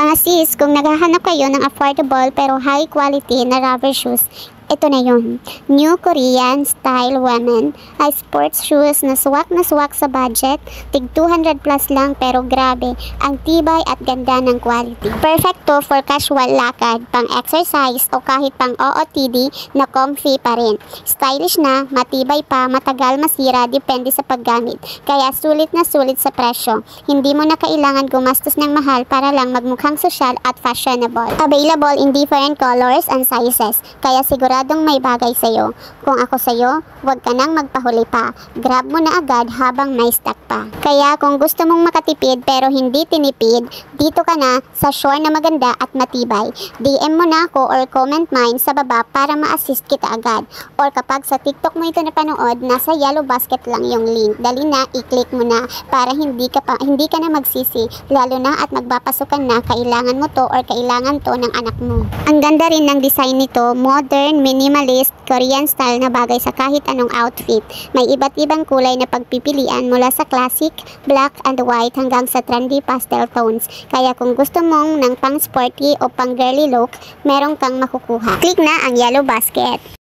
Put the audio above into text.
Mga sis, kung naghahanap kayo ng affordable pero high quality na rubber shoes, ito na yun. New Korean Style Women ay sports shoes na suwak sa budget. Tig 200 plus lang pero grabe, ang tibay at ganda ng quality. Perfect to for casual lakad, pang exercise o kahit pang OOTD na comfy pa rin. Stylish na, matibay pa, matagal masira, depende sa paggamit. Kaya sulit na sulit sa presyo. Hindi mo na kailangan gumastos ng mahal para lang magmukhang sosyal at fashionable. Available in different colors and sizes. Kaya siguro may bagay sa'yo. Kung ako sa'yo, huwag ka nang magpahuli pa. Grab mo na agad habang may stock pa. Kaya kung gusto mong makatipid pero hindi tinipid, dito ka na sa sure na maganda at matibay. DM mo na ako or comment mine sa baba para ma-assist kita agad. Or kapag sa TikTok mo ito napanood, nasa yellow basket lang yung link. Dali na, i-click mo na para hindi ka na magsisi. Lalo na at magbapasukan na, kailangan mo to or kailangan to ng anak mo. Ang ganda rin ng design nito, modern, minimalist, Korean style na bagay sa kahit anong outfit. May iba't ibang kulay na pagpipilian mula sa classic, black and white hanggang sa trendy pastel tones. Kaya kung gusto mong ng pang sporty o pang girly look, meron kang makukuha. Click na ang yellow basket.